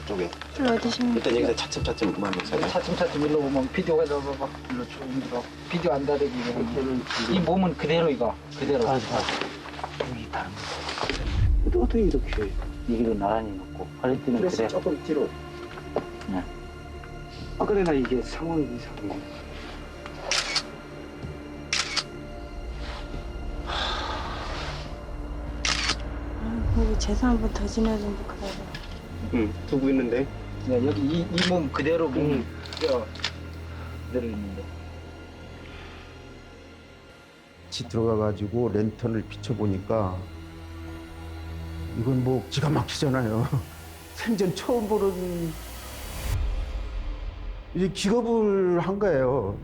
쪽에. 어디십니까? 일단 여기서 차츰차츰만 해서. 차츰차츰 일로 보면 비디오가 막 일로 쭉 들어. 비디오 안 다르기 위해 이 몸은 그대로 이거 그대로. 여기 다른 거. 어떻게 이렇게? 여기도 나란히 놓고 팔레트는 그래서 그래. 조금 뒤로. 네. 아까 내가 이게 상황이 이상해. 여기 제사 한 번 더 지내야 좀 그래요. 응, 두고 있는데. 네, 여기 이 몸 그대로 몸 그대로 있는데. 같이 들어가가지고 랜턴을 비춰보니까 이건 뭐 기가 막히잖아요. 생전 처음 보는 이제 기겁을 한 거예요.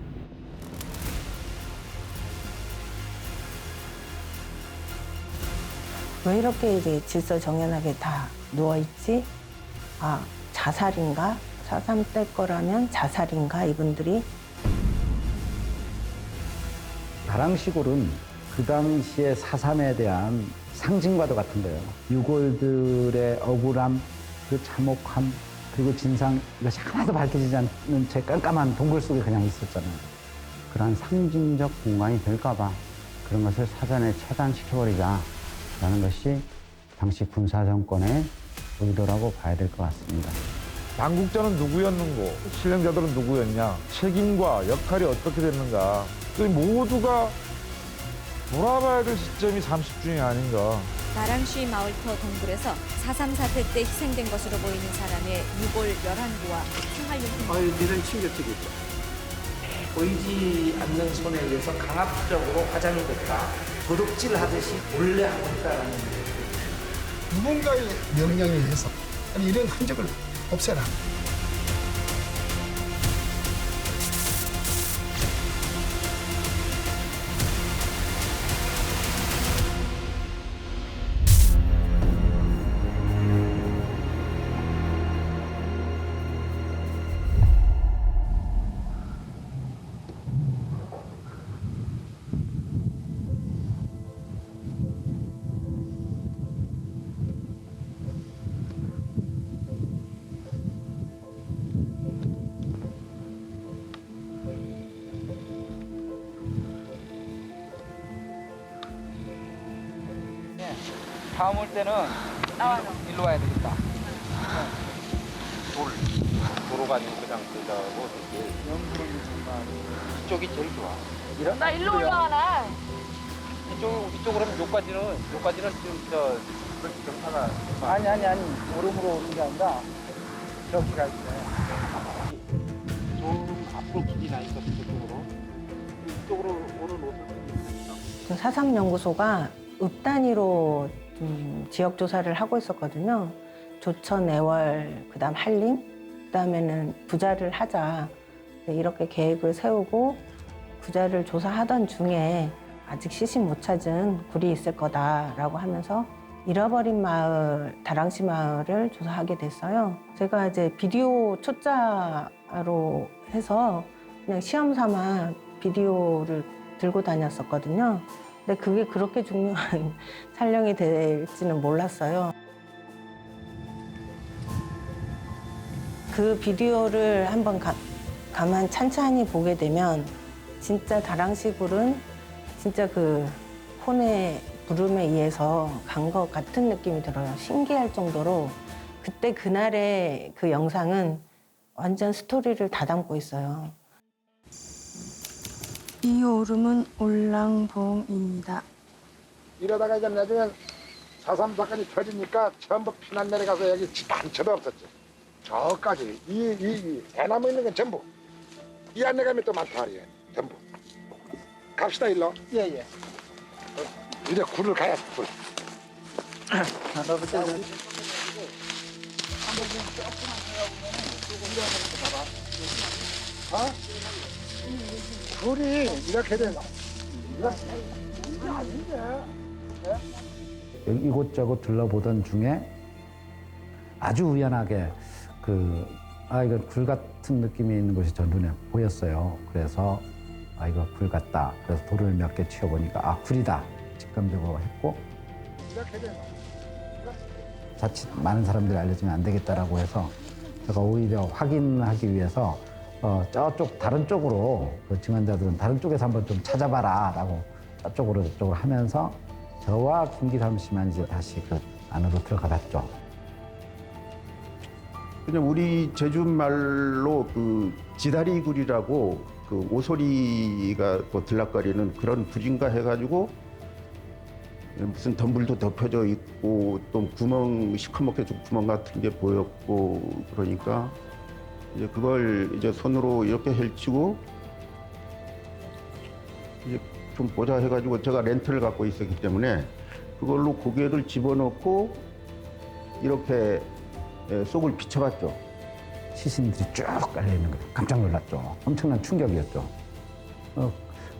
왜 이렇게 이제 질서정연하게 다 누워있지? 아, 자살인가? 4.3 때 거라면 자살인가? 이분들이? 다랑시골은 그 당시의 4.3에 대한 상징과도 같은 거예요. 유골들의 억울함, 그 참혹함, 그리고 진상, 이것이 하나도 밝혀지지 않는 채 깜깜한 동굴 속에 그냥 있었잖아요. 그러한 상징적 공간이 될까봐 그런 것을 사전에 차단시켜버리자라는 것이 당시 군사정권의 의도라고 봐야 될 것 같습니다. 당국자는 누구였는고, 실행자들은 누구였냐, 책임과 역할이 어떻게 됐는가, 그 모두가 돌아봐야 될 시점이 30중이 아닌가. 나랑시 마을터 동굴에서 4.3 사태 때 희생된 것으로 보이는 사람의 유골 11구와 생활용품. 아유, 니는 충격적이죠. 보이지 않는 손에 의해서 강압적으로 화장이 됐다. 도둑질 하듯이 몰래 하고 있다는 누군가의 명령에 의해서 이런 흔적을 없애라. 다음 올 때는 일로 와야 되겠다. 도로가 아니고 그냥 그자고 이쪽이 제일 좋아. 나 일로 올라가나? 이쪽으로 하면 요까지는 지금 경사가. 아니 오름으로 오는 게 아니라 저기 갈 때. 좀 앞으로 길이 나 있어 이쪽으로 오는 옷은. 사상연구소가 읍 단위로 지역 조사를 하고 있었거든요. 조천, 애월, 그다음 한림, 그다음에는 부자를 하자. 이렇게 계획을 세우고 부자를 조사하던 중에 아직 시신 못 찾은 굴이 있을 거다라고 하면서 잃어버린 마을, 다랑시 마을을 조사하게 됐어요. 제가 이제 비디오 초짜로 해서 그냥 시험 삼아 비디오를 들고 다녔었거든요. 근데 그게 그렇게 중요한 촬영이 될지는 몰랐어요. 그 비디오를 한번 가만 찬찬히 보게 되면 진짜 다랑시 굴은 진짜 그 폰의 부름에 의해서 간 것 같은 느낌이 들어요. 신기할 정도로 그때 그날의 그 영상은 완전 스토리를 다 담고 있어요. 이 오름은 올랑봉입니다. 이러다가 이제 나중에 4.3 사건이 터지니까 전부 피난 내려가서 여기 단체도 없었지. 저까지 이 대나무 있는 건 전부 이 안에 가면 또 많다 말이에요. 전부. 갑시다 일로. 예예. 이제 굴을 가야 돼. 굴. 굴이 이렇게 돼. 이게 아닌데. 이곳저곳 둘러보던 중에 아주 우연하게 이거 굴 같은 느낌이 있는 곳이 저 눈에 보였어요. 그래서 이거 굴 같다. 그래서 돌을 몇 개 치워보니까 굴이다. 직감적으로 했고 자칫 많은 사람들이 알려주면 안 되겠다라고 해서 제가 오히려 확인하기 위해서 저쪽 다른 쪽으로 그 증언자들은 다른 쪽에서 한번 좀 찾아봐라라고 저쪽으로 하면서 저와 김기삼 씨만 이제 다시 그 안으로 들어가 봤죠. 그냥 우리 제주 말로 그 지다리굴이라고 그 오소리가 뭐 들락거리는 그런 굴인가 해가지고 무슨 덤불도 덮여져 있고 또 구멍 시커멓게 좀 구멍 같은 게 보였고 그러니까 이제 그걸 이제 손으로 이렇게 펼치고 이제 좀 보자 해가지고 제가 렌트를 갖고 있었기 때문에 그걸로 고개를 집어넣고 이렇게 속을 비춰봤죠. 시신들이 쭉 깔려있는 거예요. 깜짝 놀랐죠. 엄청난 충격이었죠.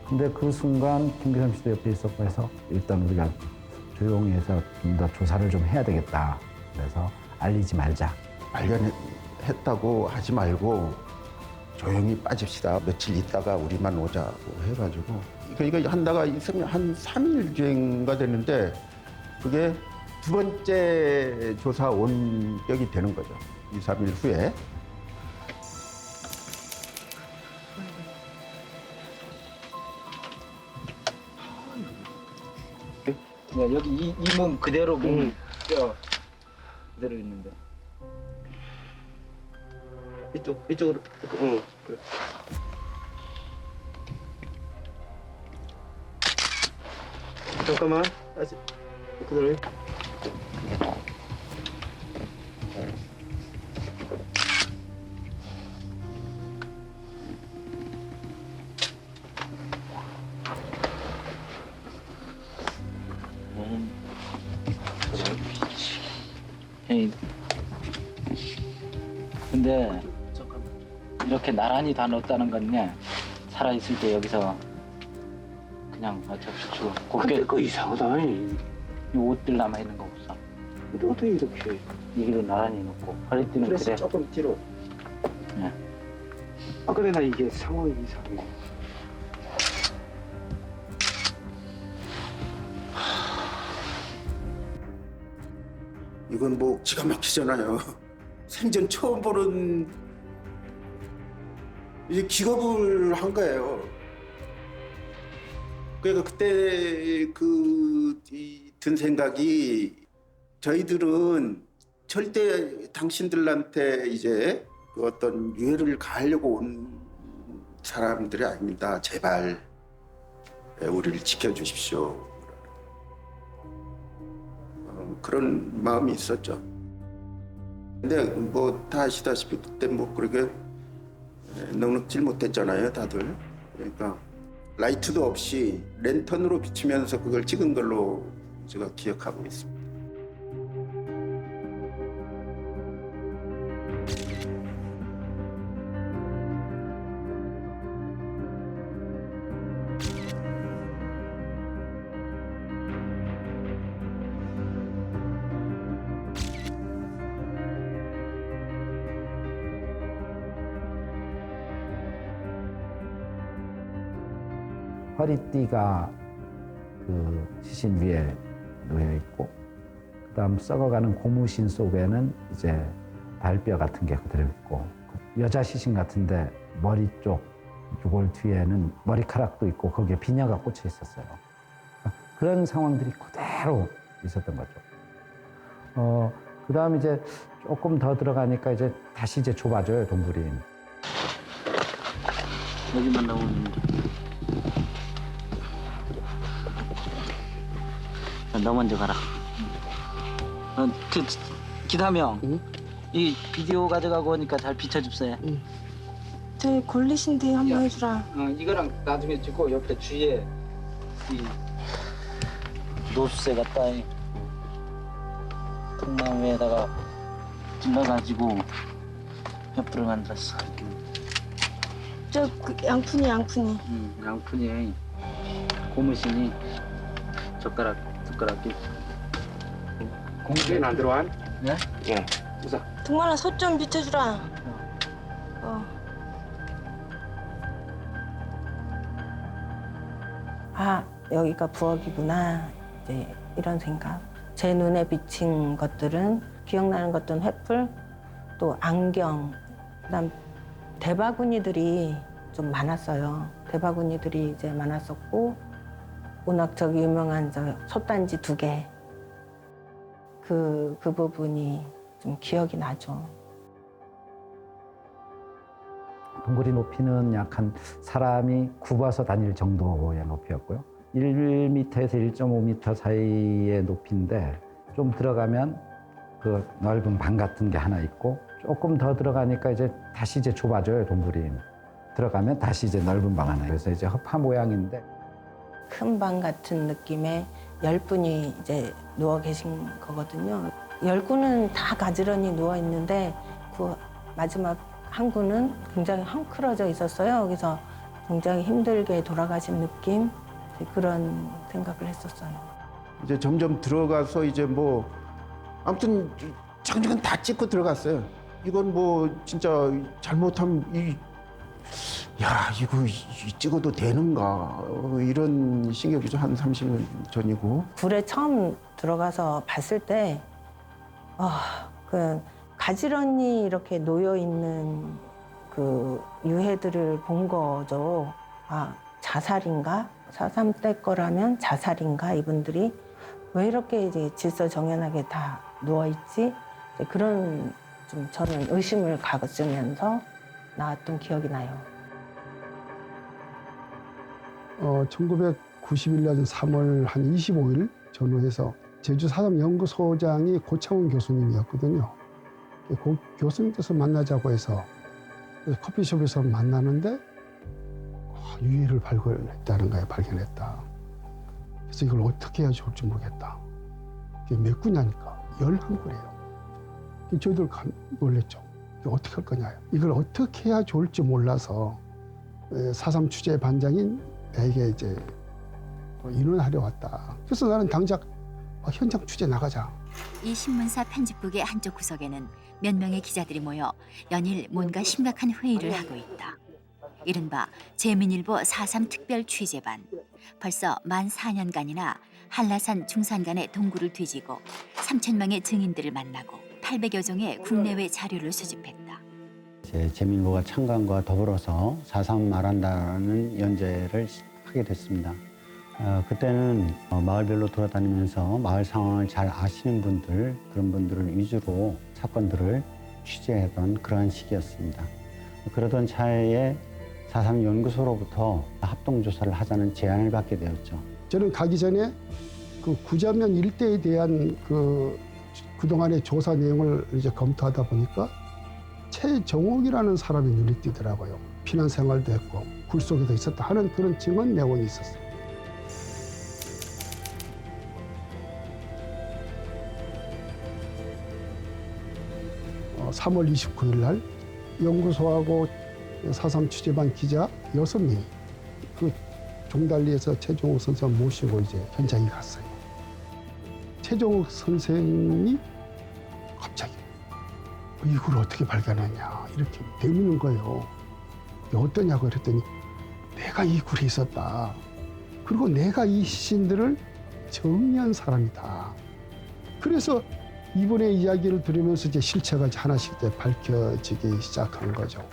근데 그 순간 김기삼 씨도 옆에 있었고 해서 일단 우리가 조용히 해서 좀 더 조사를 좀 해야 되겠다. 그래서 알리지 말자. 발견했다고 하지 말고 조용히 빠집시다. 며칠 있다가 우리만 오자고 해가지고 이거 한다가 있으면 한 3일 정도가 됐는데 그게 두 번째 조사 원격이 되는 거죠. 2, 3일 후에. 여기 이 몸 그대로 몸 뼈 그대로 있는데. 이쪽으로. 응. 그래. 잠깐만. 다시. 그대로. 근데 이렇게 나란히 다 넣었다는 건요 살아있을 때 여기서 그냥 어차피 죽어 곱게 그거 이상하다. 이 옷들 남아있는 거 없어. 근데 어떻게 이렇게. 여기로 나란히 넣고 허리띠는 그래서 그래. 조금 뒤로. 네. 아, 근데 나 이게 상황이 이상해. 이건 뭐 기가 막히잖아요. 생전 처음 보는 이제 기겁을 한 거예요. 그러니까 그때 든 생각이 저희들은 절대 당신들한테 이제 그 어떤 유해를 가하려고 온 사람들이 아닙니다. 제발 우리를 지켜주십시오. 그런 마음이 있었죠. 근데 뭐 다 아시다시피 그때 뭐 그렇게 넉넉질 못했잖아요, 다들. 그러니까 라이트도 없이 랜턴으로 비추면서 그걸 찍은 걸로 제가 기억하고 있습니다. 허리띠가 그 시신 위에 놓여 있고, 그다음 썩어가는 고무신 속에는 이제 발뼈 같은 게 그대로 있고, 여자 시신 같은데 머리 쪽 유골 뒤에는 머리카락도 있고 거기에 비녀가 꽂혀 있었어요. 그런 상황들이 그대로 있었던 거죠. 그다음 이제 조금 더 들어가니까 이제 다시 이제 좁아져요, 동굴이. 여기만 나오는. 너 먼저 가라. 기담이 형. 응? 이 비디오 가져가고 오니까 잘 비춰줍세요. 응. 저기 골리신데 한번 해주라. 이거랑 나중에 찍고 옆에 주위에 이 노수세 갖다 통나무에다가 찔러가지고 벽돌을 만들었어. 저 양푼이. 양푼이 고무신이 젓가락이. 공주에는 안 들어와? 네? 예. 우선. 동만아 소 좀 비춰주라. 아, 여기가 부엌이구나. 이제 이런 생각. 제 눈에 비친 것들은 기억나는 것들은 횃불, 또 안경, 그다음 대바구니들이 좀 많았어요. 대바구니들이 이제 많았었고 워낙 저기 유명한 저 솥단지 2개 그 부분이 좀 기억이 나죠. 동굴이 높이는 약 한 사람이 굽어서 다닐 정도의 높이였고요. 1m에서 1.5m 사이의 높이인데 좀 들어가면 그 넓은 방 같은 게 하나 있고 조금 더 들어가니까 이제 다시 이제 좁아져요, 동굴이. 들어가면 다시 이제 넓은 방 하나. 그래서 이제 허파 모양인데 큰 방 같은 느낌의 10분이 이제 누워 계신 거거든요. 10구는 다 가지런히 누워 있는데 그 마지막 한 구는 굉장히 헝클어져 있었어요. 그래서 굉장히 힘들게 돌아가신 느낌 그런 생각을 했었어요. 이제 점점 들어가서 이제 뭐 아무튼 장면 다 찍고 들어갔어요. 이건 뭐 진짜 잘못하면 이거 찍어도 되는가 이런 신경이죠. 한 30년 전이고. 굴에 처음 들어가서 봤을 때 그 가지런히 이렇게 놓여 있는 그 유해들을 본 거죠. 아, 자살인가? 4.3 때 거라면 자살인가? 이분들이 왜 이렇게 이제 질서정연하게 다 누워 있지? 그런 좀 저는 의심을 가졌으면서 나왔던 기억이 나요. 1991년 3월 한 25일 전후해서 제주 4.3 연구소장이 고창훈 교수님이었거든요. 그 교수님께서 만나자고 해서 커피숍에서 만나는데 유해를 발견했다는 거예요. 발견했다. 그래서 이걸 어떻게 해야 좋을지 모르겠다. 이게 몇 구냐니까 11구래요. 저희들 놀랬죠. 어떻게 할 거냐. 이걸 어떻게 해야 좋을지 몰라서 4.3 취재 반장인 나에게 이제 인원하려 왔다. 그래서 나는 당장 현장 취재 나가자. 이 신문사 편집국의 한쪽 구석에는 몇 명의 기자들이 모여 연일 뭔가 심각한 회의를 하고 있다. 이른바 재민일보 4.3 특별 취재반. 벌써 만 4년간이나 한라산 중산간의 동굴을 뒤지고 3,000명의 증인들을 만나고 800여 종의 국내외 자료를 수집했다. 재민일보가 창간과 더불어서 4.3 말한다는 연재를 하게 됐습니다. 그때는 마을별로 돌아다니면서 마을 상황을 잘 아시는 분들, 그런 분들을 위주로 사건들을 취재하던 그러한 시기였습니다. 그러던 차에 4.3 연구소로부터 합동조사를 하자는 제안을 받게 되었죠. 저는 가기 전에 그 구자면 일대에 대한 그동안의 조사 내용을 이제 검토하다 보니까 최정옥이라는 사람이 눈에 띄더라고요. 피난 생활도 했고 굴 속에도 있었다 하는 그런 증언 내용이 있었어요. 어, 3월 29일 날 연구소하고 4.3 취재반 기자 6명이 그 종달리에서 최종욱 선생을 모시고 이제 현장에 갔어요. 최종욱 선생이 갑자기 이걸 어떻게 발견했냐 이렇게 되묻는 거예요. 어떠냐고 그랬더니 내가 이 굴에 있었다. 그리고 내가 이 시신들을 정리한 사람이다. 그래서 이번에 이야기를 들으면서 이제 실체가 하나씩 이제 밝혀지기 시작한 거죠.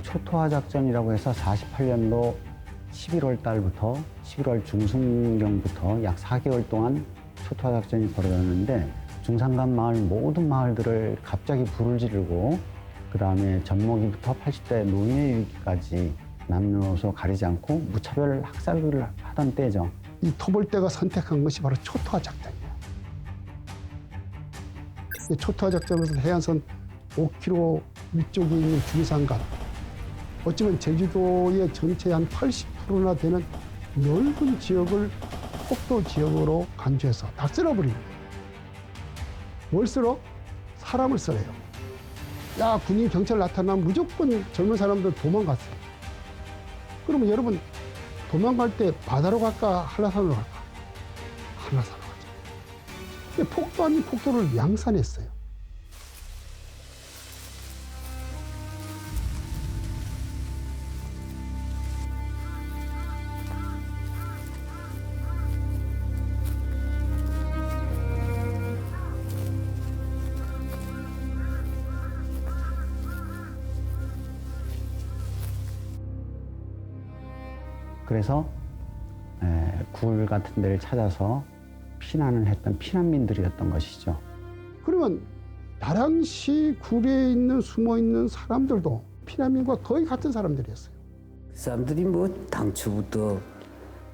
초토화 작전이라고 해서 48년도 11월 달부터 11월 중순경부터 약 4개월 동안 초토화 작전이 벌어졌는데 중산간 마을 모든 마을들을 갑자기 불을 지르고 그다음에 젖먹이부터 80대 노인에 이르기까지 남녀노소 가리지 않고 무차별 학살을 하던 때죠. 이 토벌대가 선택한 것이 바로 초토화 작전이에요. 초토화 작전에서 해안선 5km 위쪽에 있는 중산간 어쩌면 제주도의 전체 한 80%나 되는 넓은 지역을 폭도 지역으로 간주해서 다 쓸어버린 거예요. 뭘 쓸어? 사람을 쓸어요. 야, 군인 경찰 나타나면 무조건 젊은 사람들 도망갔어요. 그러면 여러분 도망갈 때 바다로 갈까 한라산으로 갈까? 한라산으로 가죠. 근데 폭도 아닌 폭도를 양산했어요. 그래서 굴 같은 데를 찾아서 피난을 했던 피난민들이었던 것이죠. 그러면 다랑시 굴에 있는 숨어 있는 사람들도 피난민과 거의 같은 사람들이었어요. 그 사람들이 뭐 당초부터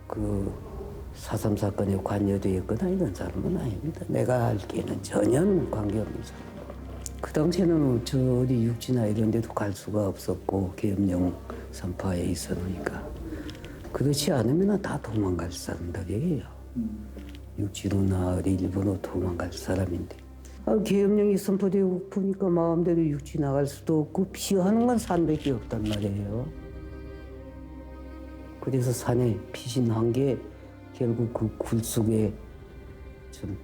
그 4.3 사건에 관여되어 있거나 이런 사람은 아닙니다. 내가 알기에는 전혀 관계없는 사람. 그 당시에는 저 어디 육지나 이런 데도 갈 수가 없었고 계엄령 선포하에 있었으니까. 그렇지 않으면 다 도망갈 사람들이에요. 육지로나 어디 일본으로 도망갈 사람인데. 계엄령이 선포되고 보니까 마음대로 육지 나갈 수도 없고 피하는 건 산밖에 없단 말이에요. 그래서 산에 피신한 게 결국 그 굴 속에 좀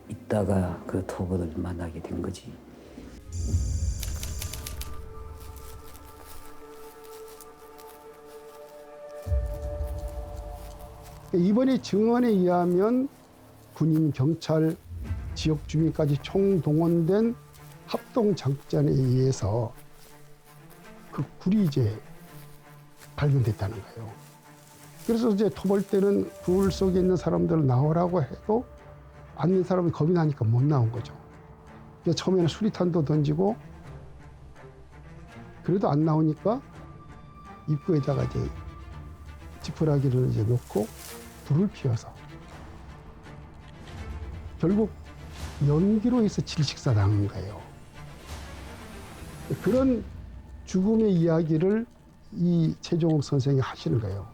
있다가 그 토벌을 만나게 된 거지. 이번에 증언에 의하면 군인, 경찰, 지역 주민까지 총동원된 합동작전에 의해서 그 굴이 이제 발견됐다는 거예요. 그래서 이제 토벌 때는 굴 속에 있는 사람들을 나오라고 해도 앉는 사람이 겁이 나니까 못 나온 거죠. 그래서 처음에는 수리탄도 던지고 그래도 안 나오니까 입구에다가 이제 지푸라기를 이제 놓고 불을 피워서 결국 연기로 해서 질식사당한 거예요. 그런 죽음의 이야기를 이 최종옥 선생이 하시는 거예요.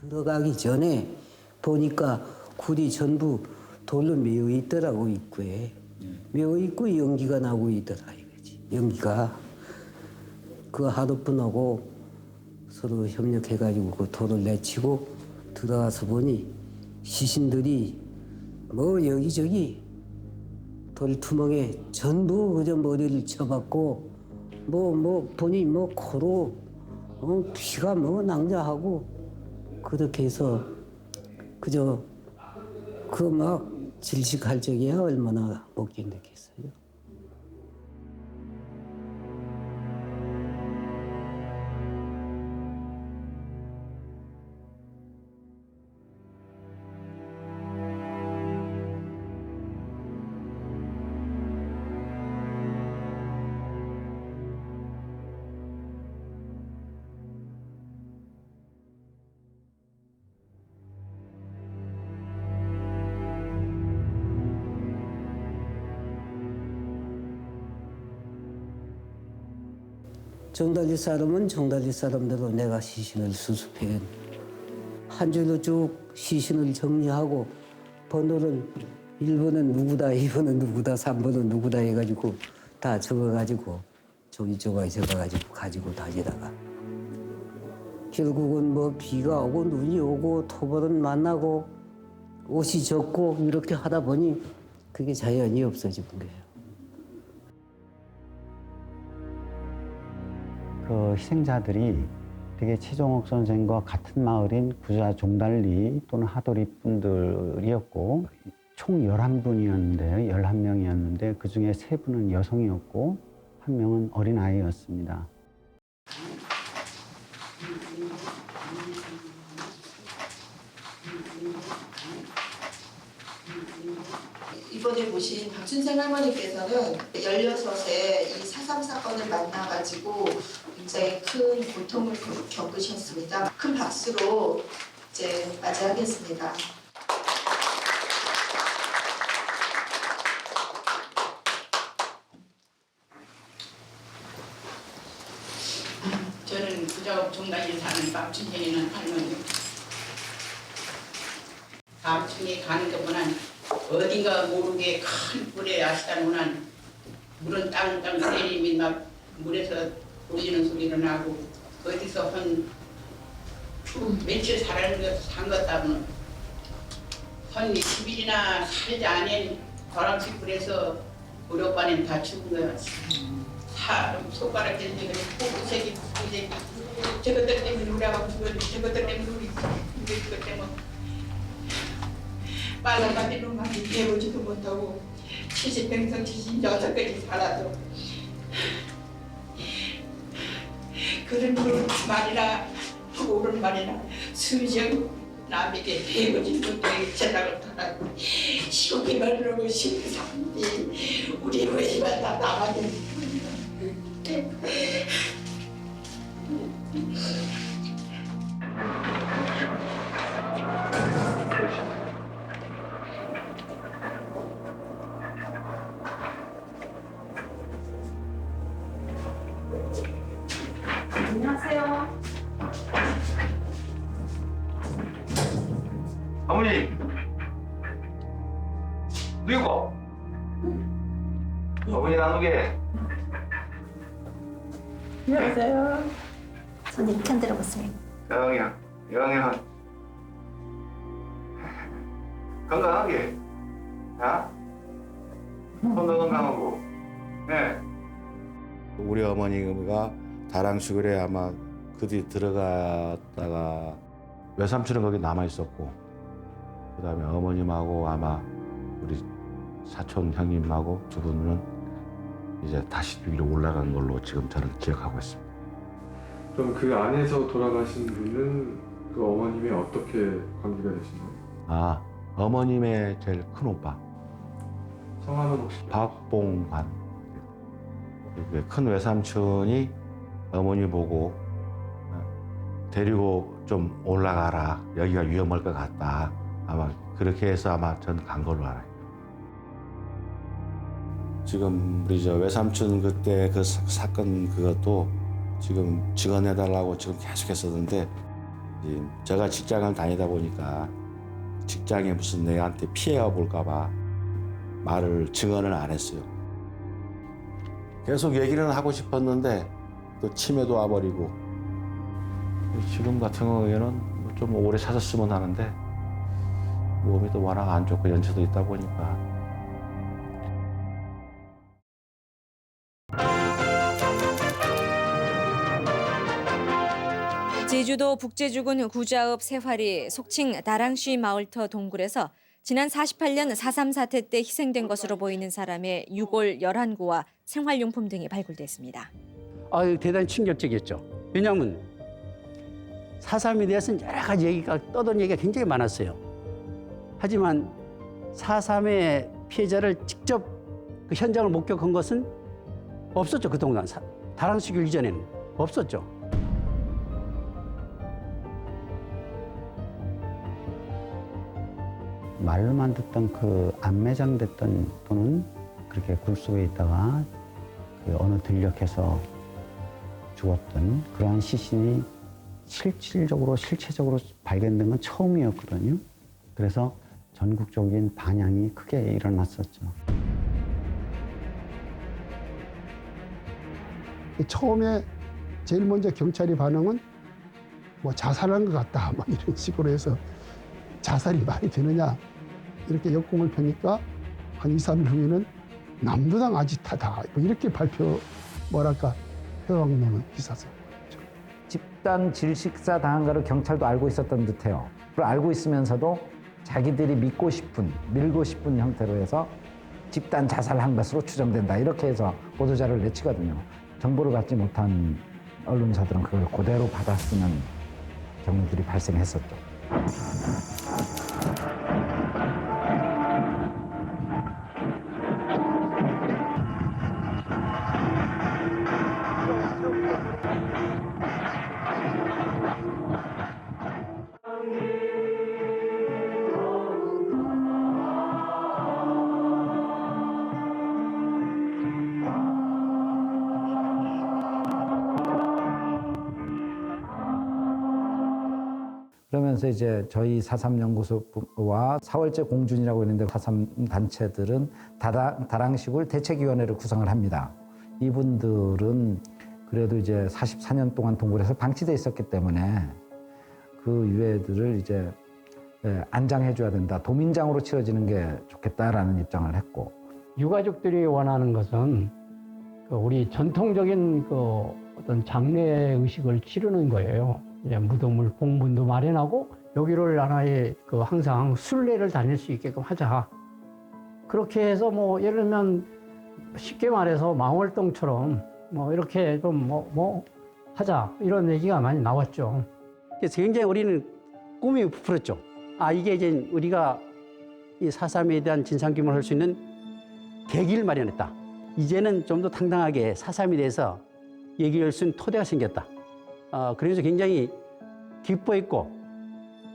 들어가기 전에 보니까 굴이 전부 돌로 메어 있더라고, 입구에. 메어 있고 연기가 나고 있더라 이거지. 연기가 그 하도분하고 서로 협력해가지고 그 돌을 내치고 들어가서 보니 시신들이 뭐 여기저기 돌투멍에 전부 그저 머리를 쳐박고 뭐 보니 뭐 코로 피가 뭐 낭자하고 그렇게 해서 그저 그 막 질식할 적이야 얼마나 못 견뎠겠어요. 정달리 사람은 정달리 사람대로 내가 시신을 수습해 한 줄로 쭉 시신을 정리하고 번호를 1번은 누구다, 2번은 누구다, 3번은 누구다 해가지고 다 적어가지고 종이 조각에 적어가지고 가지고 다니다가 결국은 뭐 비가 오고 눈이 오고 토벌은 만나고 옷이 젖고 이렇게 하다 보니 그게 자연히 없어진 거예요. 그 희생자들이 되게 최종옥 선생과 같은 마을인 구자 종달리 또는 하도리 분들이었고 총 11분이었는데요. 11명이었는데 그중에 3분은 여성이었고 1명은 어린아이였습니다. 이번에 모신 박춘생 할머니께서는 16에 이 4.3 사건을 만나가지고 굉장히 큰 고통을 겪으셨습니다. 큰 박수로 이제 맞이하겠습니다. 저는 부자업 종단에 사는 박춘생이라는 할머니. 4층에 가는 것보다는 어딘가 모르게 큰 불에 아시다노난 물은 땅땅 내림이 막 물에서 울리는 소리가 나고 어디서 한 며칠 산 것 따고는 한 20일이나 살지 않은 도랑식 불에서 우리 오빠는 다 죽은 거야. 손가락 때문에 포구색이 저것들 때문에 우리 아가 죽었는데 저것들 때문에 우리 이것 때문에 빨간바지 놈한테 배우지도 못하고 70평생 76까지 살아도 그런 말이나 옳은 말이나 수정 남에게 배우지도 못하게 제작을 타라고 시오기만 하고 싶은데 우리 회의만 다 남아있는 안녕하세요. 어머니 누구고? 어머니 나누게. 안녕하세요. 손님 편 들어보세요. 영영 건강하게. 야? 손도 건강하고. 네. 우리 어머니가 다랑시골에 아마 그 뒤 들어갔다가 외삼촌은 거기 남아 있었고, 그다음에 어머님하고 아마 우리 사촌 형님하고 두 분은 이제 다시 위로 올라간 걸로 지금 저는 기억하고 있습니다. 그럼 그 안에서 돌아가신 분은 그 어머님이 어떻게 관계가 되시나요? 아, 어머님의 제일 큰 오빠. 성함은 혹시? 박봉관. 큰 외삼촌이 어머니 보고 데리고 좀 올라가라. 여기가 위험할 것 같다. 아마 그렇게 해서 아마 전 간 걸로 알아요. 지금 우리 저 외삼촌 그때 그 사건 그것도 지금 증언해달라고 지금 계속 했었는데, 제가 직장을 다니다 보니까 직장에 무슨 내한테 피해가 볼까봐 말을 증언을 안 했어요. 계속 얘기는 하고 싶었는데 또 치매도 와버리고, 지금 같은 경우에는 좀 오래 사셨으면 하는데 몸이 또 워낙 안 좋고 연세도 있다 보니까. 제주도 북제주군 구자읍 세화리 속칭 다랑시 마을터 동굴에서 지난 48년 4.3 사태 때 희생된 것으로 보이는 사람의 유골 11구와 생활용품 등이 발굴됐습니다. 대단히 충격적이었죠. 왜냐하면 4.3에 대해서는 여러 가지 얘기가 떠도는 얘기가 굉장히 많았어요. 하지만 4.3의 피해자를 직접 그 현장을 목격한 것은 없었죠. 그동안 다랑시교 이전에는 없었죠. 말로만 듣던 그 안매장됐던 또는 그렇게 굴 속에 있다가 그 어느 들녘에서 죽었던 그러한 시신이 실체적으로 발견된 건 처음이었거든요. 그래서 전국적인 반향이 크게 일어났었죠. 처음에 제일 먼저 경찰이 반응은 뭐 자살한 것 같다, 뭐 이런 식으로 해서 자살이 말이 되느냐 이렇게 역공을 펴니까 한 2, 3일 후에는 남부당 아지타다 뭐 이렇게 표방되는 기사죠. 집단 질식사 당한 거를 경찰도 알고 있었던 듯해요. 그걸 알고 있으면서도 자기들이 믿고 싶은, 밀고 싶은 형태로 해서 집단 자살한 것으로 추정된다. 이렇게 해서 보도자료를 내치거든요. 정보를 받지 못한 언론사들은 그걸 그대로 받아 쓰는 경우들이 발생했었죠. 그러면서 이제 저희 4.3연구소와 4월째 공준이라고 있는데 4.3 단체들은 다랑시골 대책위원회를 구성을 합니다. 이분들은 그래도 이제 44년 동안 동굴에서 방치돼 있었기 때문에 그 유해들을 이제 안장해줘야 된다. 도민장으로 치러지는 게 좋겠다라는 입장을 했고. 유가족들이 원하는 것은 우리 전통적인 어떤 장례 의식을 치르는 거예요. 이제 무덤을 봉분도 마련하고 여기를 하나의 항상 순례를 다닐 수 있게끔 하자. 그렇게 해서 뭐 예를 들면 쉽게 말해서 망월동처럼 뭐 이렇게 좀 하자 이런 얘기가 많이 나왔죠. 그래서 굉장히 우리는 꿈이 부풀었죠. 아 이게 이제 우리가 이 4.3에 대한 진상규명을 할 수 있는 계기를 마련했다. 이제는 좀 더 당당하게 4.3에 대해서 얘기할 수 있는 토대가 생겼다. 그래서 굉장히 기뻐했고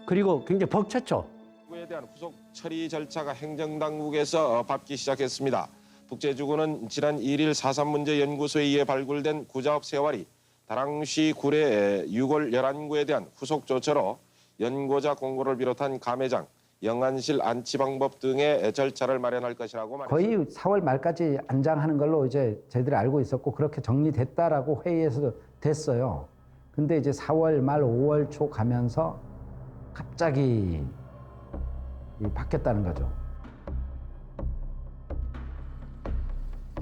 그리고 굉장히 벅찼죠. 에 대한 후속 처리 절차가 행정당국에서 밟기 시작했습니다. 북제주군은 지난 1일 4.3 문제 연구소에 의해 발굴된 구자읍 세활이 다랑시 구례 유골 11구에 대한 후속 조처로 연고자 공고를 비롯한 감회장, 영안실 안치 방법 등의 절차를 마련할 것이라고 말했습니다. 거의 4월 말까지 안장하는 걸로 이제 저희들이 알고 있었고 그렇게 정리됐다라고 회의에서 됐어요. 근데 이제 4월 말 5월 초 가면서 갑자기 바뀌었다는 거죠.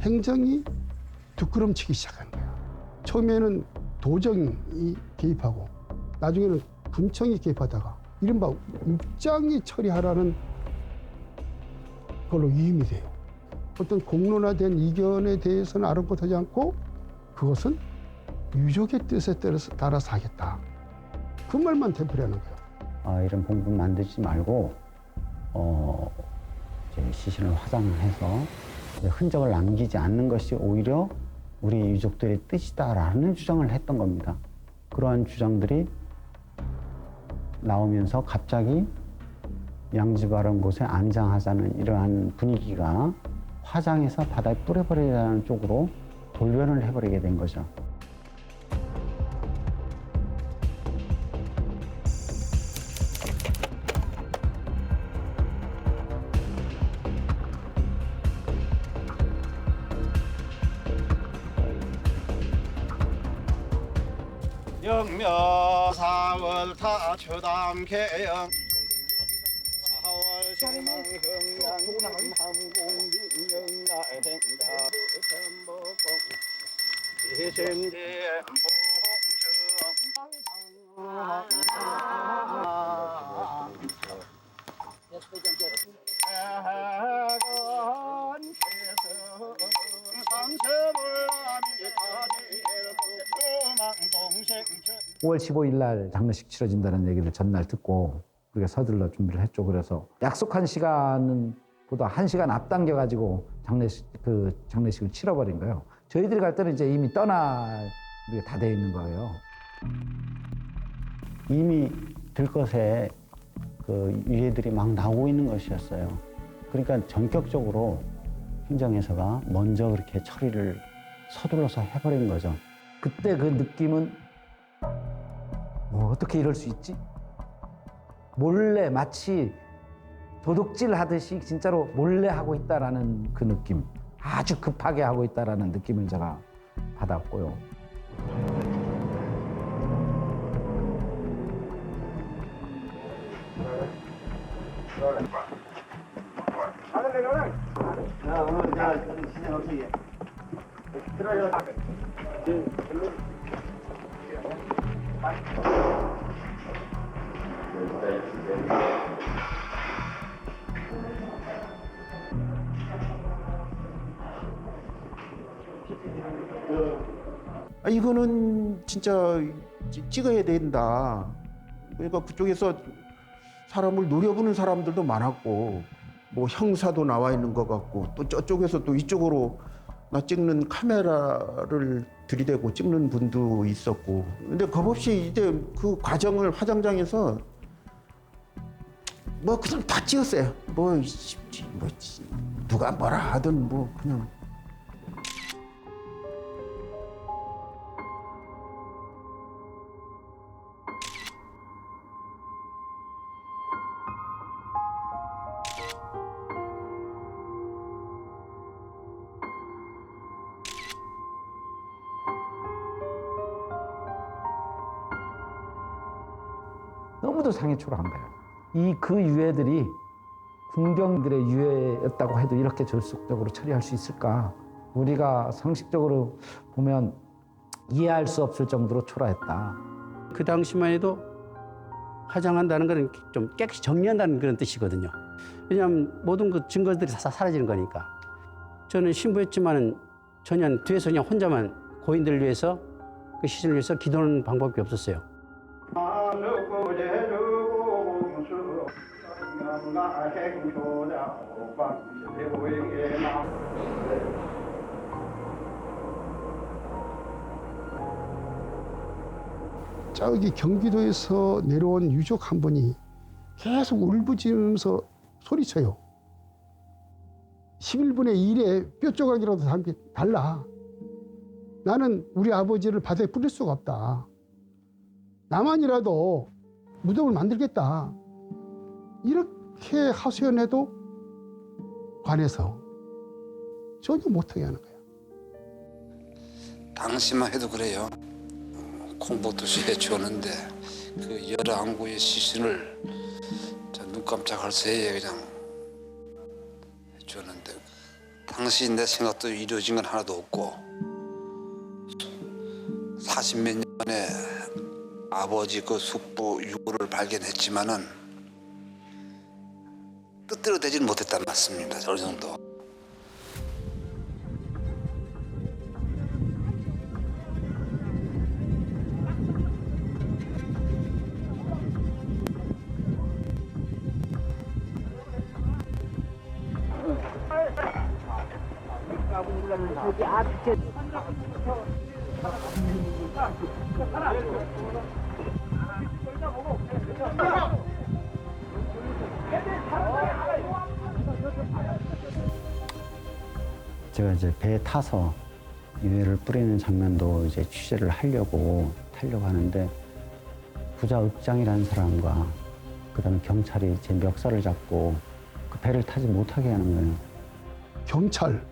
행정이 뒷걸음치기 시작한 거예요. 처음에는 도정이 개입하고 나중에는 군청이 개입하다가 이른바 입장이 처리하라는 걸로 위임이 돼요. 어떤 공론화된 이견에 대해서는 아랑곳하지 않고 그것은 유족의 뜻에 따라서 하겠다. 그 말만 되풀이하는 거예요. 이런 봉분 만들지 말고 이제 시신을 화장해서 흔적을 남기지 않는 것이 오히려 우리 유족들의 뜻이다라는 주장을 했던 겁니다. 그러한 주장들이 나오면서 갑자기 양지 바른 곳에 안장하자는 이러한 분위기가 화장해서 바다에 뿌려버리자는 쪽으로 돌변을 해버리게 된 거죠. 영묘 4월 타추담 개영 4월 신망흥양 함공빈 영가행가 전복공 이심제 봉 5월 15일 날 장례식 치러진다는 얘기를 전날 듣고 우리가 서둘러 준비를 했죠. 그래서 약속한 시간은 보다 1시간 앞당겨 가지고 장례식을 치러버린 거예요. 저희들이 갈 때는 이제 이미 떠날 우리가 다 돼 있는 거예요. 이미 들것에 그 유해들이 막 나오고 있는 것이었어요. 그러니까 전격적으로 행정에서가 먼저 그렇게 처리를 서둘러서 해버린 거죠. 그때 그 느낌은 어떻게 이럴 수 있지? 몰래 마치 도둑질 하듯이 진짜로 몰래 하고 있다라는 그 느낌, 아주 급하게 하고 있다라는 느낌을 제가 받았고요. 이거는 진짜 찍어야 된다. 그러니까 그쪽에서 사람을 노려보는 사람들도 많았고, 뭐 형사도 나와 있는 것 같고, 또 저쪽에서 또 이쪽으로 나 찍는 카메라를 들이대고 찍는 분도 있었고. 근데 겁없이 이제 그 과정을 화장장에서 뭐 그냥 다 찍었어요. 뭐 누가 뭐라 하든 뭐 그냥. 너무도 상해 초라한 거예요. 그 유해들이 궁정들의 유해였다고 해도 이렇게 졸속적으로 처리할 수 있을까? 우리가 상식적으로 보면 이해할 수 없을 정도로 초라했다. 그 당시만 해도 화장한다는 건 좀 깨끗이 정리한다는 그런 뜻이거든요. 왜냐하면 모든 그 증거들이 다 사라지는 거니까. 저는 신부였지만 전혀 뒤에서 그냥 혼자만 고인들을 위해서 그 시신을 위해서 기도하는 방법이 없었어요. 저기 경기도에서 내려온 유족 한 분이 계속 울부짖으면서 소리쳐요. 11분의 1의 뼈 조각이라도 달라. 나는 우리 아버지를 바다에 뿌릴 수가 없다. 나만이라도 무덤을 만들겠다. 이렇게 하소연해도 관에서 전혀 못하게 하는 거예요. 당시만 해도 그래요. 콩보듯이 해주었는데 그 11구의 시신을 눈 깜짝할 새에 그냥 해주었는데 당시 내 생각도 이루어진 건 하나도 없고 40몇 년 만에 아버지 그 숙부 유골을 발견했지만은 뜻대로 되지는 못했다는 말씀입니다. 어느 정도. 제가 이제 배에 타서 유해를 뿌리는 장면도 이제 취재를 하려고 하는데 부자읍장이라는 사람과 그다음에 경찰이 제 멱살을 잡고 그 배를 타지 못하게 하는 거예요. 경찰,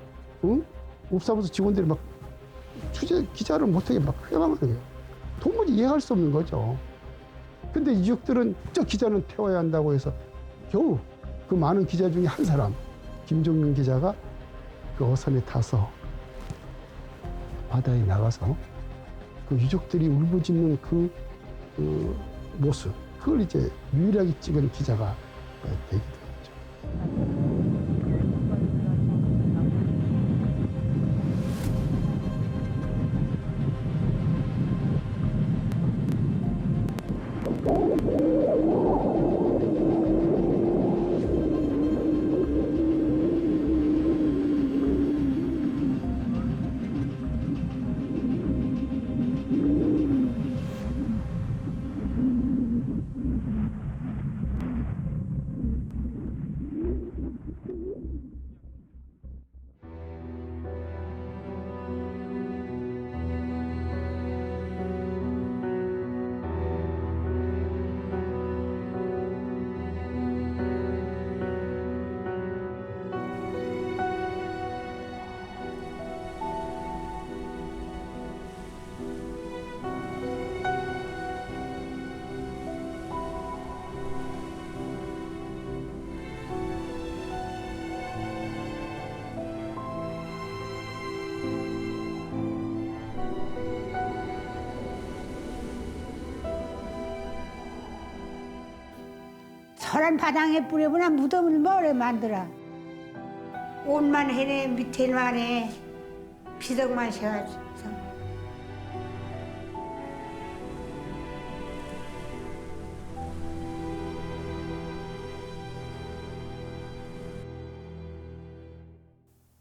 응? 읍사무소 직원들이 막 취재 기자를 못하게 막 회방하는 거예요. 도무지 이해할 수 없는 거죠. 근데 유족들은 저 기자는 태워야 한다고 해서 겨우 그 많은 기자 중에 한 사람, 김종민 기자가 그 어선에 타서 바다에 나가서 그 유족들이 울부짖는 그 모습, 그걸 이제 유일하게 찍은 기자가 되기도 했죠. 저런 바닥에 뿌려보나 무덤을 뭐래 만들어. 옷만 해내 밑에만 해. 비석만 씌워서.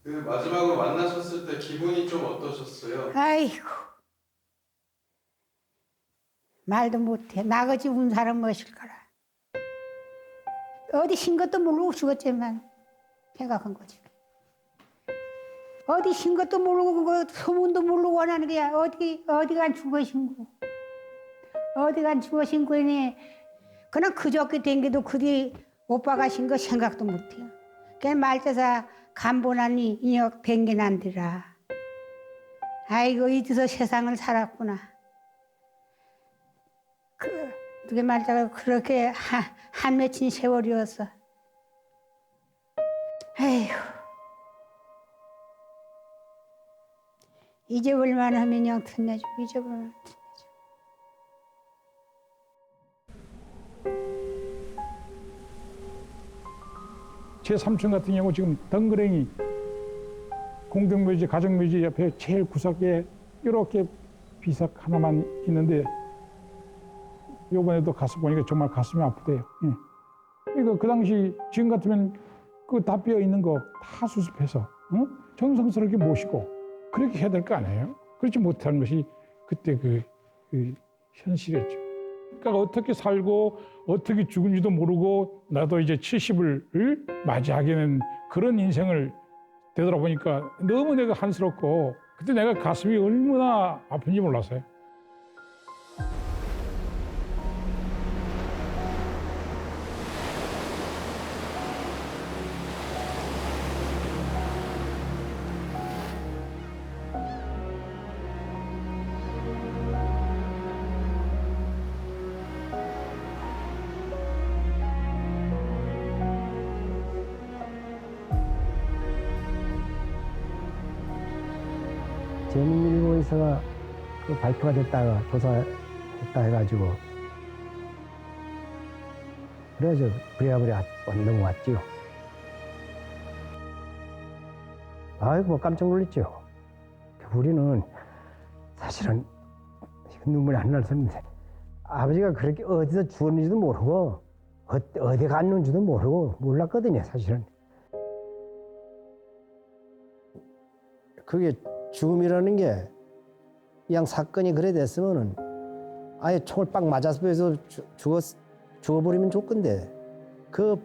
그 마지막으로 만나셨을 때 기분이 좀 어떠셨어요? 아이고. 말도 못해. 나같이 운 사람 무엇일 거라. 어디 신 것도 모르고 죽었지만 생각한 거지. 어디 신 것도 모르고 그 소문도 모르고 원하는 거야. 어디가 죽어 신고. 어디가 죽어 신고니 그냥 그저께 댕기도 그뒤 오빠가 신 거 생각도 못해요. 그냥 말대사 간보나니 인역 댕기난디라. 아이고 이제서 세상을 살았구나. 그게 말자가 그렇게 한 맺힌 세월이었어. 에휴. 잊어볼만 하면 그냥 틈내주고 잊어볼만 틈내주고. 제 삼촌 같은 경우 지금 덩그러니 공동묘지, 가정묘지 옆에 제일 구석에 이렇게 비석 하나만 있는데 요번에도 가서 보니까 정말 가슴이 아프대요. 예. 그러니까 그 당시 지금 같으면 그 다 비어 있는 거 다 수습해서 정성스럽게 모시고 그렇게 해야 될 거 아니에요? 그렇지 못하는 것이 그때 그 현실이었죠. 그러니까 어떻게 살고 어떻게 죽은지도 모르고 나도 이제 70을 맞이하게는 그런 인생을 되돌아보니까 너무 내가 한스럽고 그때 내가 가슴이 얼마나 아픈지 몰랐어요. 재민일보에서 그 발표가 됐다가 조사했다 해가지고 그래서 부랴부랴 넘어왔지요. 아이고 깜짝 놀랐죠. 우리는 사실은 눈물이 안 났었는데 아버지가 그렇게 어디서 죽었는지도 모르고 어디 갔는지도 모르고 몰랐거든요, 사실은. 그게 죽음이라는 게 그냥 사건이 그래 됐으면은 아예 총을 빡 맞아서 죽어버리면 좋건데 그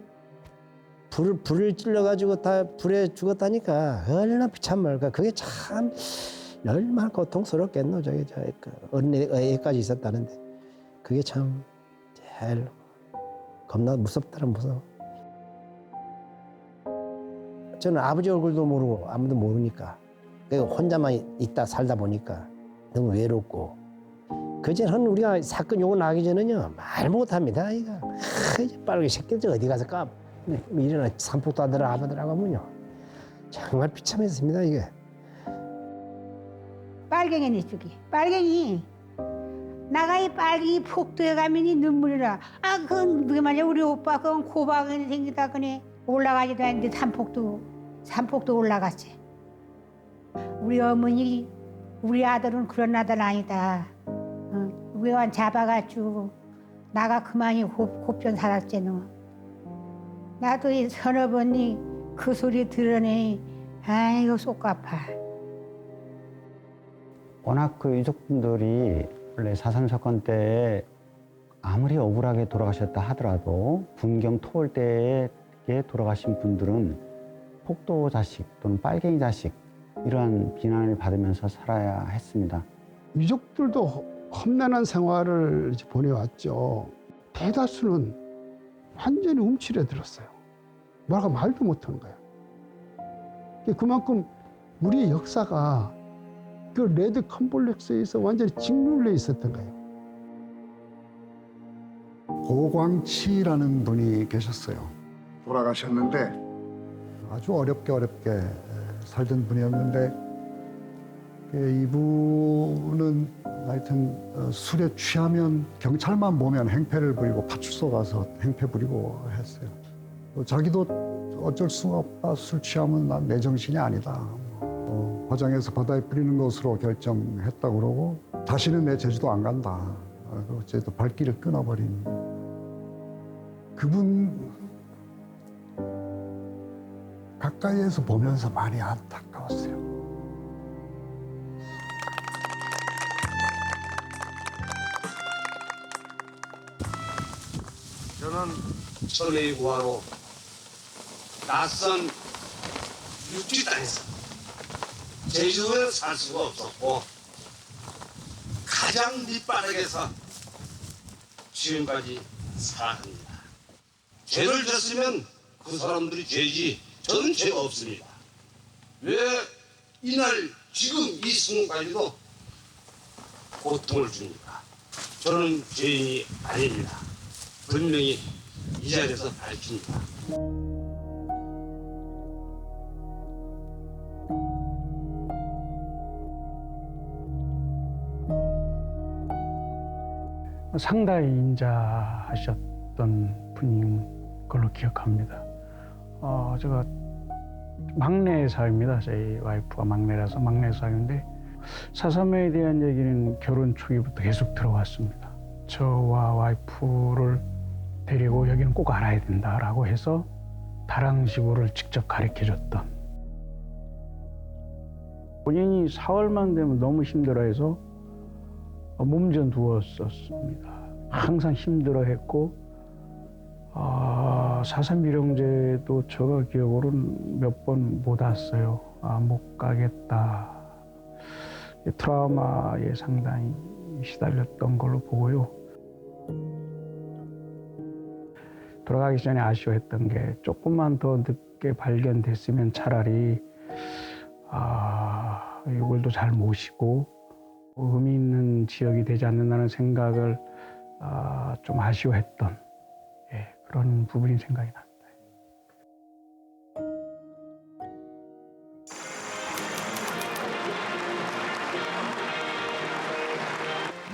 불을 찔러가지고 다 불에 죽었다니까 얼마나 비참할까. 그게 참 얼마나 고통스럽겠노. 저기 어린 애까지 있었다는데 그게 참 제일 겁나 무섭더라. 무서워. 저는 아버지 얼굴도 모르고 아무도 모르니까 혼자만 있다 살다 보니까 너무 외롭고 그전에는 우리가 사건 요거 나기 전에는요 말 못합니다. 이가 빠르게 새끼들 어디 가서 까 일어나 산폭도 하더라 아버들하고 하면요 정말 비참했습니다. 이게 빨갱이네 쪽이 빨갱이 나가이 빨갱이 폭도에 가면이 눈물이 나. 아 그건 누가 말이야 우리 오빠 그건 고박이 생기다 그네 올라가지도 않는데 산폭도 올라갔지. 우리 어머니 우리 아들은 그런 아들 아니다. 외환 잡아가지고 나가 그만이 곱전 살았지 너. 나도 이 서너 번이 그 소리 들으니 아이고 속 아파. 워낙 그 유족분들이 원래 4.3 사건 때에 아무리 억울하게 돌아가셨다 하더라도 분경 토월 때에 돌아가신 분들은 폭도 자식 또는 빨갱이 자식 이러한 비난을 받으면서 살아야 했습니다. 유족들도 험난한 생활을 이제 보내왔죠. 대다수는 완전히 움츠려 들었어요. 뭐라고 말도 못하는 거예요. 그만큼 우리의 역사가 그 레드 컴플렉스에서 완전히 짓눌려 있었던 거예요. 고광치라는 분이 계셨어요. 돌아가셨는데 아주 어렵게 살던 분이었는데 이분은 하여튼 술에 취하면 경찰만 보면 행패를 부리고 파출소 가서 행패 부리고 했어요. 자기도 어쩔 수가 없다. 술 취하면 난 내 정신이 아니다. 포장해서 바다에 뿌리는 것으로 결정했다고 그러고 다시는 내 제주도 안 간다. 그리고 제주도 발길을 끊어버린 그분 가까이에서 보면서 많이 안타까웠어요. 저는 천의 구하로 낯선 육지 땅에서 제주도에 살 수가 없었고 가장 밑바닥에서 지금까지 살아갑니다. 죄를 졌으면 그 사람들이 죄지 저는 죄가 없습니다. 왜 이날 지금 이 순간까지도 고통을 줍니까? 저는 죄인이 아닙니다. 분명히 이 자리에서 밝힙니다. 상당히 인자하셨던 분인 걸로 기억합니다. 제가 막내 사위입니다. 저희 와이프가 막내라서 막내 사위인데 4.3에 대한 얘기는 결혼 초기부터 계속 들어왔습니다. 저와 와이프를 데리고 여기는 꼭 알아야 된다라고 해서 다랑시구를 직접 가르쳐줬던, 본인이 4월만 되면 너무 힘들어해서 몸져 누웠었습니다. 항상 힘들어했고 4.3 일형제도 제가 기억으로는 몇 번 못 왔어요. 못 가겠다. 트라우마에 상당히 시달렸던 걸로 보고요. 돌아가기 전에 아쉬워했던 게 조금만 더 늦게 발견됐으면 차라리 이걸도 잘 모시고 의미 있는 지역이 되지 않는다는 생각을 좀 아쉬워했던 그런 부분이 생각이 납니다.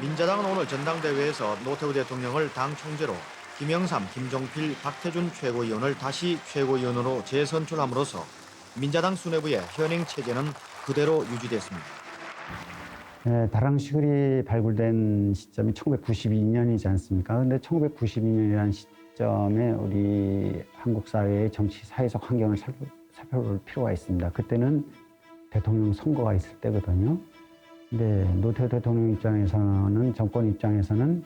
민자당은 오늘 전당대회에서 노태우 대통령을 당 총재로 김영삼, 김종필, 박태준 최고위원을 다시 최고위원으로 재선출함으로써 민자당 수뇌부의 현행 체제는 그대로 유지됐습니다. 네, 다랑시글이 발굴된 시점이 1992년이지 않습니까? 그런데 1992년이라는 시점에 우리 한국 사회의 정치 사회적 환경을 살펴볼 필요가 있습니다. 그때는 대통령 선거가 있을 때거든요. 근데 노태우 대통령 입장에서는, 정권 입장에서는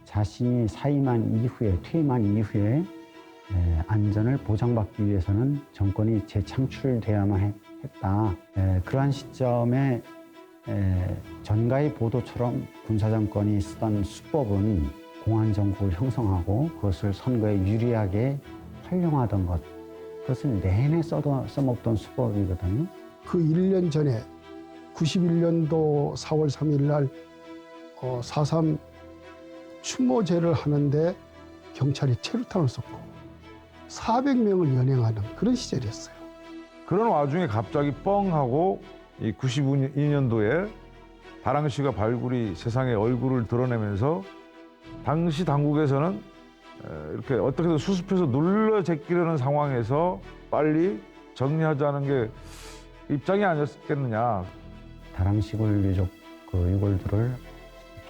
자신이 사임한 이후에, 퇴임한 이후에 안전을 보장받기 위해서는 정권이 재창출돼야만 했다. 그러한 시점에 전가의 보도처럼 군사정권이 쓰던 수법은 공안정국을 형성하고 그것을 선거에 유리하게 활용하던 것, 그것을 내내 써먹던 수법이거든요. 그 1년 전에 91년도 4월 3일 날 4.3 추모제를 하는데 경찰이 체류탄을 쏘고 400명을 연행하는 그런 시절이었어요. 그런 와중에 갑자기 뻥 하고 이 92년도에 다랑시가 발굴이 세상에 얼굴을 드러내면서 당시 당국에서는 이렇게 어떻게든 수습해서 눌러 제끼려는 상황에서 빨리 정리하자는 게 입장이 아니었겠느냐. 다랑시골 유적 그 유골들을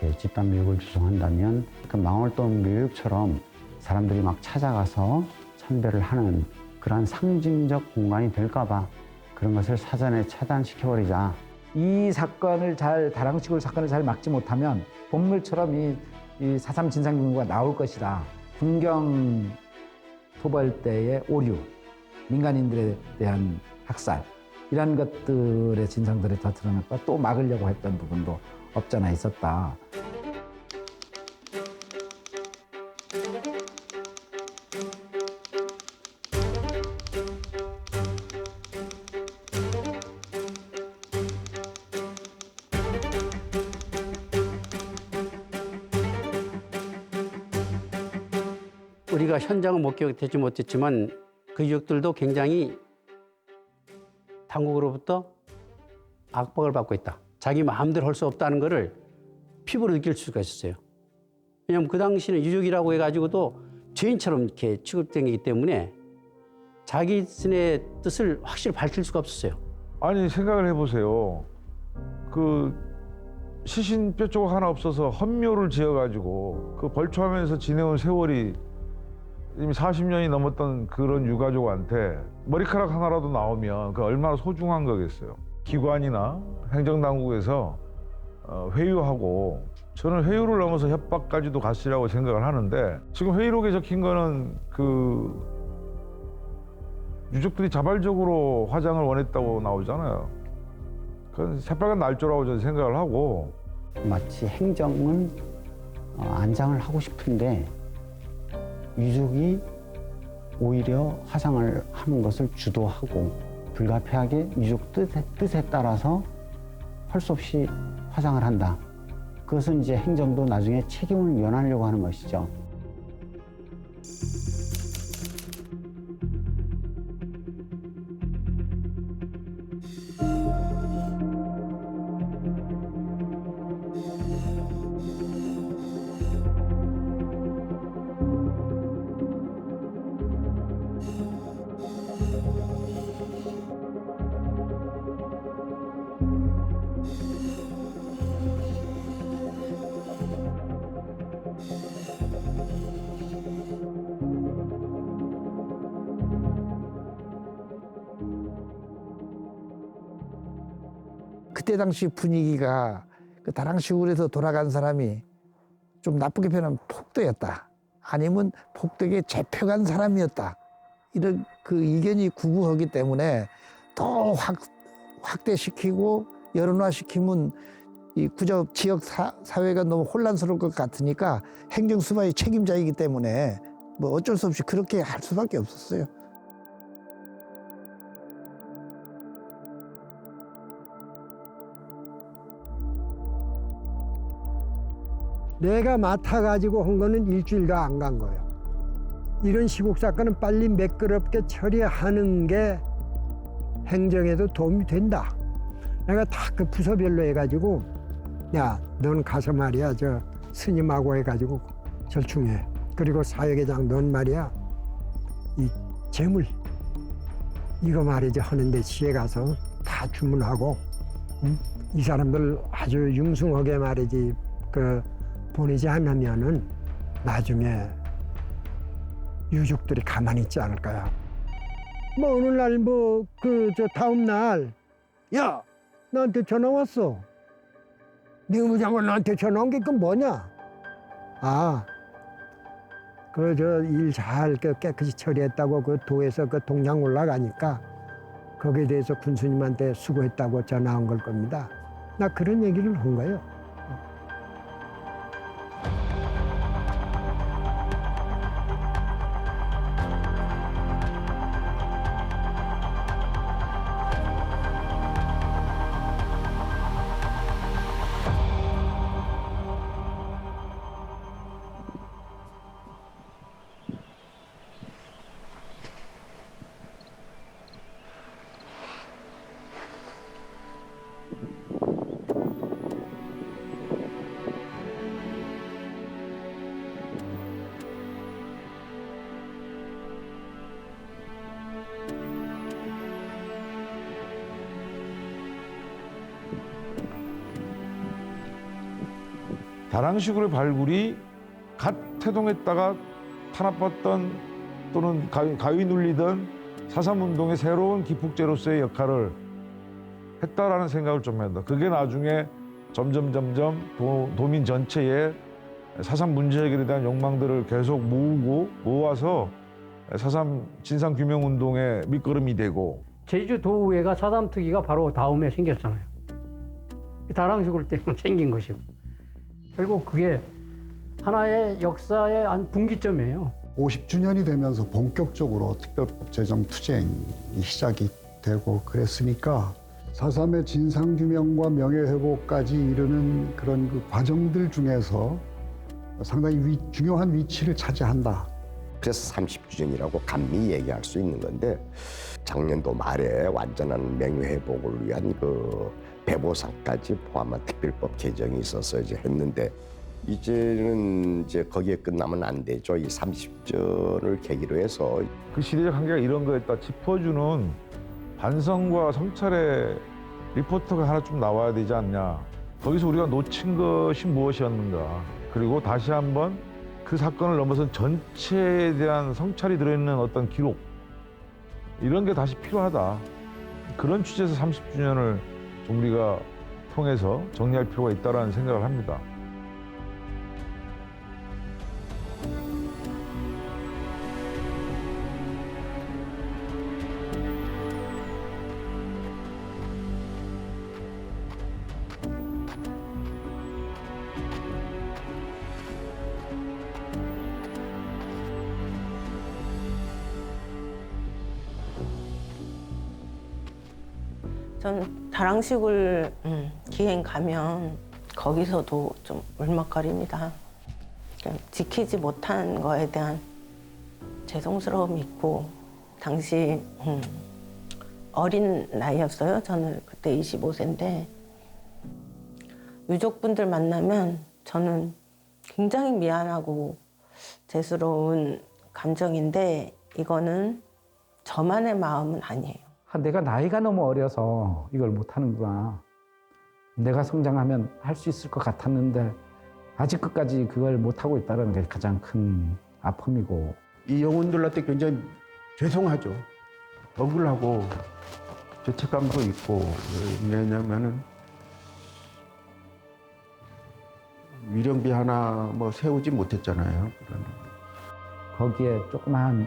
이렇게 집단 묘육을 조성한다면 그 망월동 묘육처럼 사람들이 막 찾아가서 참배를 하는 그러한 상징적 공간이 될까봐 그런 것을 사전에 차단시켜버리자. 이 사건을 다랑시골 사건을 잘 막지 못하면 본물처럼 이 4.3 진상규명과 나올 것이다. 군경 토벌대의 오류, 민간인들에 대한 학살, 이런 것들의 진상들이 더 드러날까, 또 막으려고 했던 부분도 없잖아 있었다. 우리가 현장은 목격되지 못했지만 그 유족들도 굉장히 당국으로부터 압박을 받고 있다. 자기 마음대로 할 수 없다는 것을 피부로 느낄 수가 있었어요. 왜냐하면 그 당시는 유족이라고 해가지고도 죄인처럼 이렇게 취급된 거기 때문에 자기 스의 뜻을 확실히 밝힐 수가 없었어요. 아니 생각을 해보세요. 그 시신 뼈조각 하나 없어서 헌묘를 지어가지고 그 벌초하면서 지내온 세월이 이미 40년이 넘었던 그런 유가족한테 머리카락 하나라도 나오면 그 얼마나 소중한 거겠어요. 기관이나 행정당국에서 회유하고, 저는 회유를 넘어서 협박까지도 갔으라고 생각을 하는데, 지금 회의록에 적힌 거는 그 유족들이 자발적으로 화장을 원했다고 나오잖아요. 그건 새빨간 날조라고 저는 생각을 하고, 마치 행정은 안장을 하고 싶은데 유족이 오히려 화상을 하는 것을 주도하고 불가피하게 유족 뜻에 따라서 할 수 없이 화상을 한다. 그것은 이제 행정도 나중에 책임을 면하려고 하는 것이죠. 그때 당시 분위기가 그 다랑시골에서 돌아간 사람이 좀 나쁘게 표현하면 폭도였다. 아니면 폭도에 잡혀간 사람이었다. 이런 그 의견이 구구하기 때문에 더 확대시키고 여론화시키면 이 구적 지역 사회가 너무 혼란스러울 것 같으니까 행정수사의 책임자이기 때문에 뭐 어쩔 수 없이 그렇게 할 수밖에 없었어요. 내가 맡아가지고 한 거는 일주일도 안 간 거예요. 이런 시국 사건은 빨리 매끄럽게 처리하는 게 행정에도 도움이 된다. 내가 다 그 부서별로 해가지고, 야, 넌 가서 말이야, 저 스님하고 해가지고 절충해. 그리고 사회계장 넌 말이야, 이 재물 이거 말이지 하는데 시에 가서 다 주문하고, 응? 이 사람들 아주 융숭하게 말이지 그 보내지 않으면은 나중에 유족들이 가만히 있지 않을 거야. 뭐 어느 날 뭐 그 저 다음 날, 야, 나한테 전화 왔어. 네 의무장관 나한테 전화 온 게 그 뭐냐? 아, 그 저 일 잘 깨끗이 처리했다고 그 도에서 그 동양 올라가니까 거기에 대해서 군수님한테 수고했다고 전화 온 걸 겁니다. 나 그런 얘기를 한 거예요. 다랑시골의 발굴이 갓 태동했다가 탄압받던 또는 가위 눌리던 4.3운동의 새로운 기폭제로서의 역할을 했다라는 생각을 좀 한다. 그게 나중에 점점 도민 전체의 4.3 문제 해결에 대한 욕망들을 계속 모아서 4.3 진상규명운동의 밑거름이 되고, 제주도의회가 4.3 특위가 바로 다음에 생겼잖아요. 다랑시골 때문에 생긴 것이고. 결국 그게 하나의 역사의 한 분기점이에요. 50주년이 되면서 본격적으로 특별법 제정 투쟁이 시작이 되고 그랬으니까 4.3의 진상규명과 명예회복까지 이르는 그런 그 과정들 중에서 상당히 중요한 위치를 차지한다. 그래서 30주년이라고 감히 얘기할 수 있는 건데, 작년도 말에 완전한 명예회복을 위한 그 배보상까지 포함한 특별법 개정이 있어서 이제 했는데, 이제는 이제 거기에 끝나면 안 되죠. 이 30전을 계기로 해서 그 시대적 한계가 이런 거였다 짚어주는 반성과 성찰의 리포트가 하나 좀 나와야 되지 않냐. 거기서 우리가 놓친 것이 무엇이었는가. 그리고 다시 한번 그 사건을 넘어선 전체에 대한 성찰이 들어있는 어떤 기록, 이런 게 다시 필요하다. 그런 취지에서 30주년을 좀 우리가 통해서 정리할 필요가 있다는 생각을 합니다. 전 다랑시골 기행 가면 거기서도 좀 울먹거립니다. 지키지 못한 거에 대한 죄송스러움이 있고, 당시 어린 나이였어요. 저는 그때 25세인데 유족분들 만나면 저는 굉장히 미안하고 죄스러운 감정인데, 이거는 저만의 마음은 아니에요. 내가 나이가 너무 어려서 이걸 못하는구나. 내가 성장하면 할 수 있을 것 같았는데 아직 끝까지 그걸 못하고 있다는 게 가장 큰 아픔이고. 이 영혼들한테 굉장히 죄송하죠. 억울하고 죄책감도 있고. 왜냐면은 위령비 하나 뭐 세우지 못했잖아요. 거기에 조그만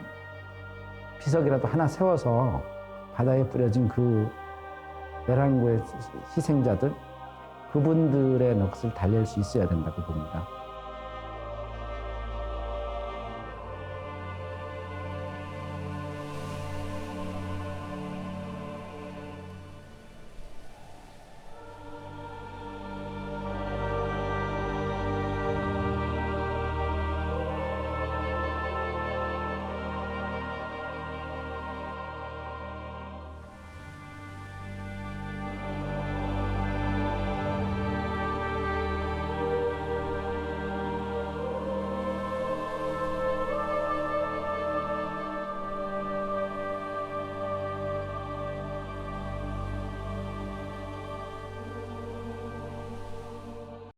비석이라도 하나 세워서 바다에 뿌려진 그 열한구의 희생자들, 그분들의 넋을 달랠 수 있어야 된다고 봅니다.